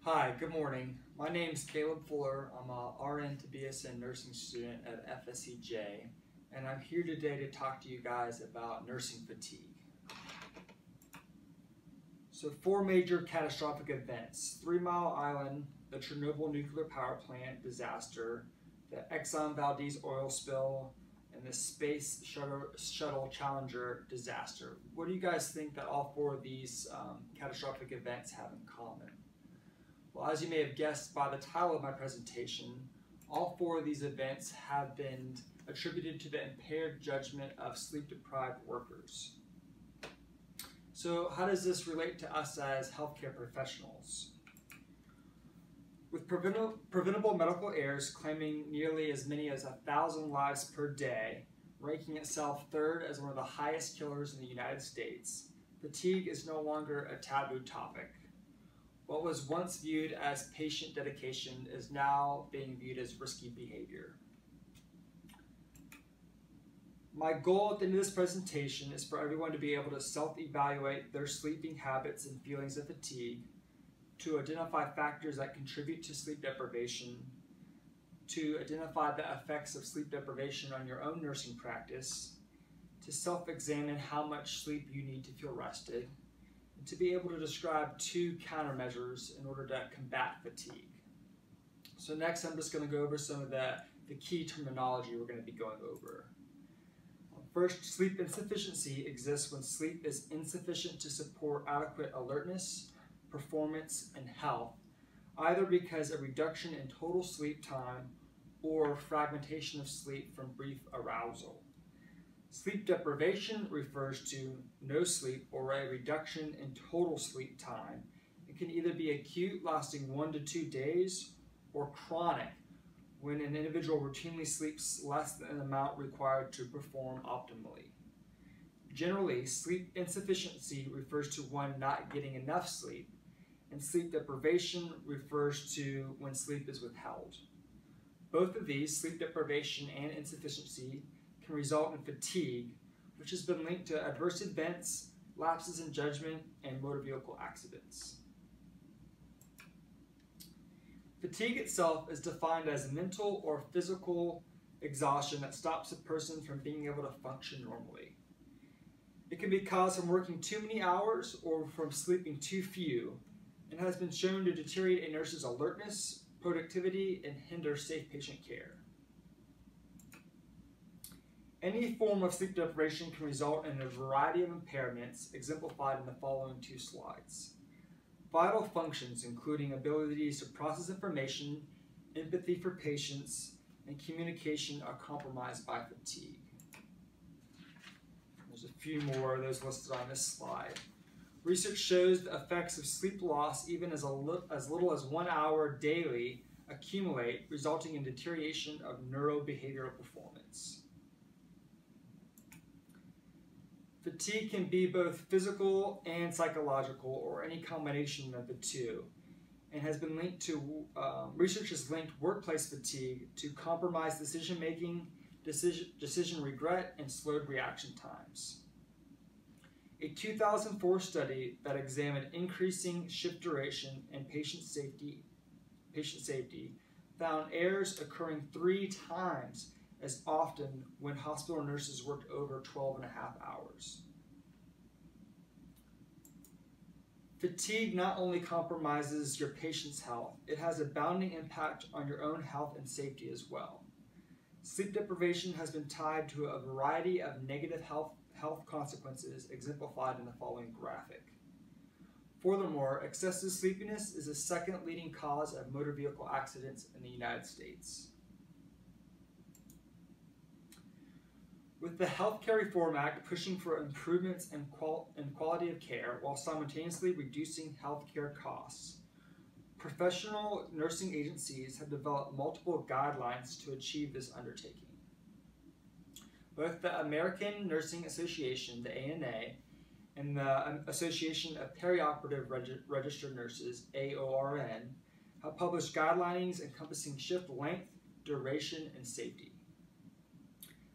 Hi, good morning. My name is Caleb Fuller. I'm a RN to BSN nursing student at FSCJ, and I'm here today to talk to you guys about nursing fatigue. So 4 major catastrophic events: 3 Mile Island, the Chernobyl nuclear power plant disaster, the Exxon Valdez oil spill, and the Space Shuttle Challenger disaster. What do you guys think that all 4 of these catastrophic events have in common? Well, as you may have guessed by the title of my presentation, all 4 of these events have been attributed to the impaired judgment of sleep-deprived workers. So how does this relate to us as healthcare professionals? With preventable medical errors claiming nearly as many as 1,000 lives per day, ranking itself 3rd as one of the highest killers in the United States, fatigue is no longer a taboo topic. What was once viewed as patient dedication is now being viewed as risky behavior. My goal at the end of this presentation is for everyone to be able to self-evaluate their sleeping habits and feelings of fatigue, to identify factors that contribute to sleep deprivation, to identify the effects of sleep deprivation on your own nursing practice, to self-examine how much sleep you need to feel rested, to be able to describe 2 countermeasures in order to combat fatigue. So next I'm just going to go over some of the key terminology we're going to be going over. First, sleep insufficiency exists when sleep is insufficient to support adequate alertness, performance, and health, either because of reduction in total sleep time or fragmentation of sleep from brief arousal. Sleep deprivation refers to no sleep or a reduction in total sleep time. It can either be acute, lasting 1 to 2 days, or chronic, when an individual routinely sleeps less than the amount required to perform optimally. Generally, sleep insufficiency refers to one not getting enough sleep, and sleep deprivation refers to when sleep is withheld. Both of these, sleep deprivation and insufficiency, can result in fatigue, which has been linked to adverse events, lapses in judgment, and motor vehicle accidents. Fatigue itself is defined as mental or physical exhaustion that stops a person from being able to function normally. It can be caused from working too many hours or from sleeping too few, and has been shown to deteriorate a nurse's alertness, productivity, and hinder safe patient care. Any form of sleep deprivation can result in a variety of impairments exemplified in the following 2 slides. Vital functions, including abilities to process information, empathy for patients, and communication, are compromised by fatigue. There's a few more of those listed on this slide. Research shows the effects of sleep loss, even as little as 1 hour daily, accumulate, resulting in deterioration of neurobehavioral performance. Fatigue can be both physical and psychological, or any combination of the 2, and has been linked to, research has linked workplace fatigue to compromised decision-making, decision regret, and slowed reaction times. A 2004 study that examined increasing shift duration and patient safety found errors occurring 3 times as often when hospital nurses worked over 12.5 hours. Fatigue not only compromises your patient's health, it has a bounding impact on your own health and safety as well. Sleep deprivation has been tied to a variety of negative health consequences exemplified in the following graphic. Furthermore, excessive sleepiness is the 2nd leading cause of motor vehicle accidents in the United States. With the Healthcare Reform Act pushing for improvements in quality of care while simultaneously reducing healthcare costs, professional nursing agencies have developed multiple guidelines to achieve this undertaking. Both the American Nursing Association, the ANA, and the Association of Perioperative Registered Nurses, AORN, have published guidelines encompassing shift length, duration, and safety.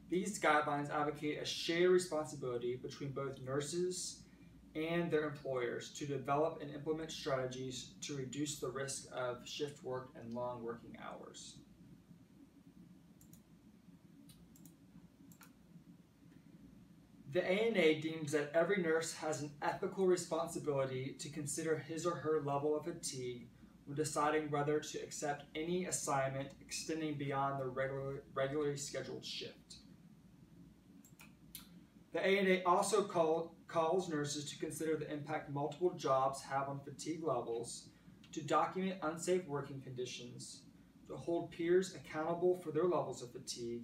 These guidelines advocate a shared responsibility between both nurses and their employers to develop and implement strategies to reduce the risk of shift work and long working hours. The ANA deems that every nurse has an ethical responsibility to consider his or her level of fatigue when deciding whether to accept any assignment extending beyond their regularly scheduled shift. The ANA also calls nurses to consider the impact multiple jobs have on fatigue levels, to document unsafe working conditions, to hold peers accountable for their levels of fatigue,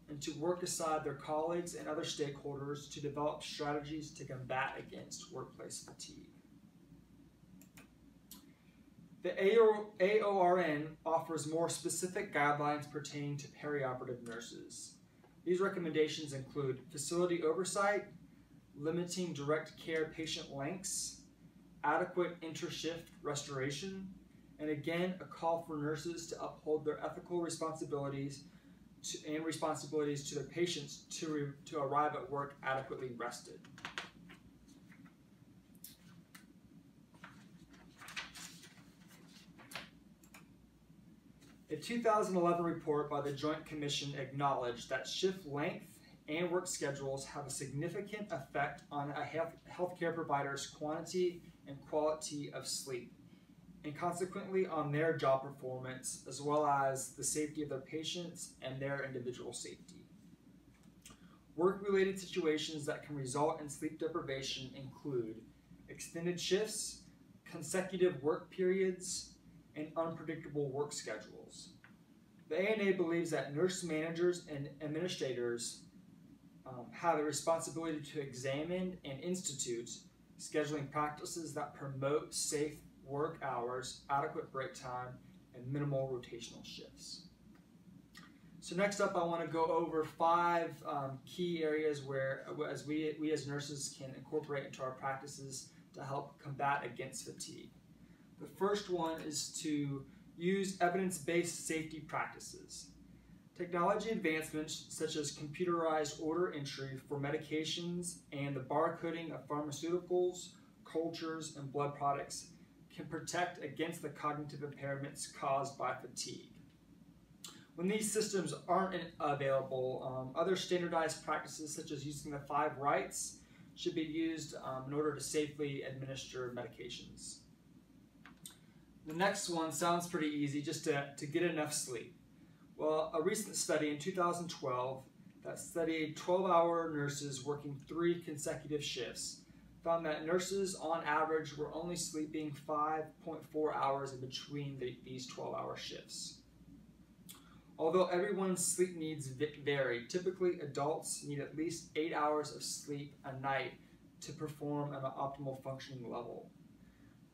and to work aside their colleagues and other stakeholders to develop strategies to combat against workplace fatigue. The AORN offers more specific guidelines pertaining to perioperative nurses. These recommendations include facility oversight, limiting direct care patient lengths, adequate inter-shift restoration, and again, a call for nurses to uphold their ethical responsibilities to their patients to arrive at work adequately rested. A 2011 report by the Joint Commission acknowledged that shift length and work schedules have a significant effect on a healthcare provider's quantity and quality of sleep, and consequently on their job performance, as well as the safety of their patients and their individual safety. Work-related situations that can result in sleep deprivation include extended shifts, consecutive work periods, and unpredictable work schedules. The ANA believes that nurse managers and administrators have a responsibility to examine and institute scheduling practices that promote safe work hours, adequate break time, and minimal rotational shifts. So next up, I want to go over 5 key areas where as we as nurses can incorporate into our practices to help combat against fatigue. The first one is to use evidence-based safety practices. Technology advancements such as computerized order entry for medications and the barcoding of pharmaceuticals, cultures, and blood products can protect against the cognitive impairments caused by fatigue. When these systems aren't available, other standardized practices such as using the 5 rights should be used in order to safely administer medications. The next one sounds pretty easy, just to get enough sleep. Well, a recent study in 2012 that studied 12-hour nurses working 3 consecutive shifts found that nurses on average were only sleeping 5.4 hours in between these 12-hour shifts. Although everyone's sleep needs vary, typically adults need at least 8 hours of sleep a night to perform at an optimal functioning level.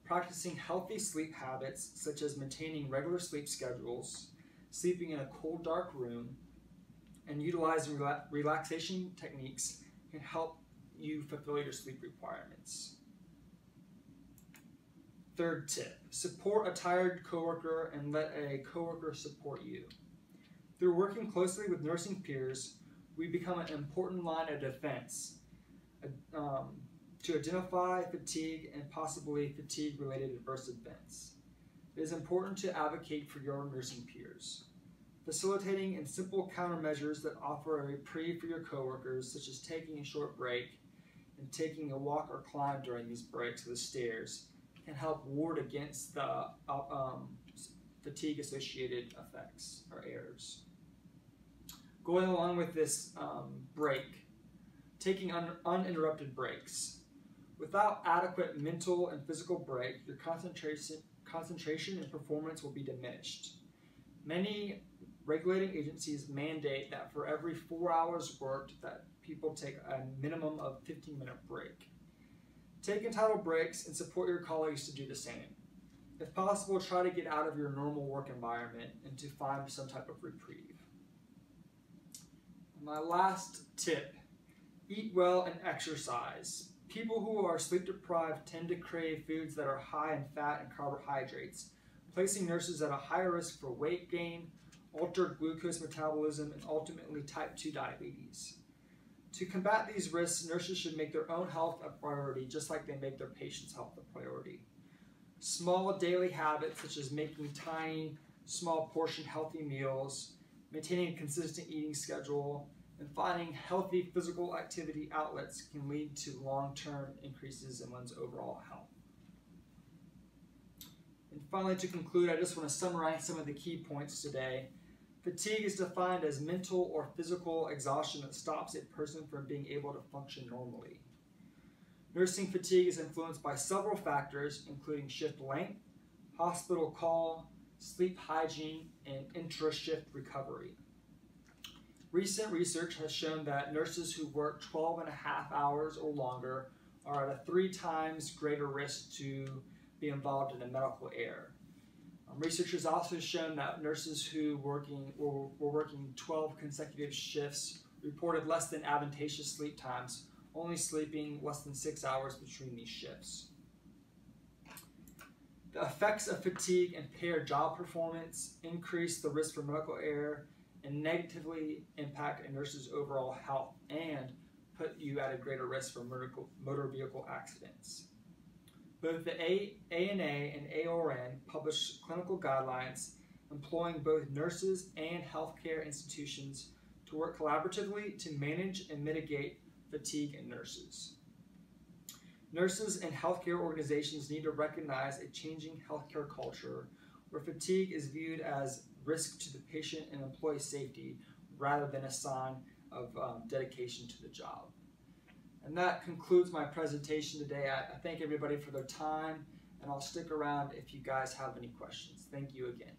Practicing healthy sleep habits such as maintaining regular sleep schedules, sleeping in a cold, dark room, and utilizing relaxation techniques can help you fulfill your sleep requirements. Third tip, support a tired coworker and let a coworker support you. Through working closely with nursing peers, we become an important line of defense to identify fatigue and possibly fatigue-related adverse events. It is important to advocate for your nursing peers. Facilitating and simple countermeasures that offer a reprieve for your coworkers, such as taking a short break and taking a walk or climb during these breaks of the stairs, can help ward against the fatigue-associated effects or errors. Going along with this break, taking uninterrupted breaks. Without adequate mental and physical break, your concentration and performance will be diminished. Many regulating agencies mandate that for every 4 hours worked, that people take a minimum of 15-minute break. Take entitled breaks and support your colleagues to do the same. If possible, try to get out of your normal work environment and to find some type of reprieve. My last tip, eat well and exercise. People who are sleep deprived tend to crave foods that are high in fat and carbohydrates, placing nurses at a higher risk for weight gain, altered glucose metabolism, and ultimately type 2 diabetes. To combat these risks, nurses should make their own health a priority, just like they make their patients' health a priority. Small daily habits, such as making tiny, small portion healthy meals, maintaining a consistent eating schedule, and finding healthy physical activity outlets can lead to long-term increases in one's overall health. And finally, to conclude, I just want to summarize some of the key points today. Fatigue is defined as mental or physical exhaustion that stops a person from being able to function normally. Nursing fatigue is influenced by several factors, including shift length, hospital call, sleep hygiene, and intra-shift recovery. Recent research has shown that nurses who work 12.5 hours or longer are at a 3 times greater risk to be involved in a medical error. Researchers also shown that nurses who were working 12 consecutive shifts reported less than advantageous sleep times, only sleeping less than 6 hours between these shifts. The effects of fatigue impair job performance, increase the risk for medical error, and negatively impact a nurse's overall health and put you at a greater risk for motor vehicle accidents. Both the ANA and AORN publish clinical guidelines employing both nurses and healthcare institutions to work collaboratively to manage and mitigate fatigue in nurses. Nurses and healthcare organizations need to recognize a changing healthcare culture where fatigue is viewed as risk to the patient and employee safety rather than a sign of dedication to the job. And that concludes my presentation today. I thank everybody for their time, and I'll stick around if you guys have any questions. Thank you again.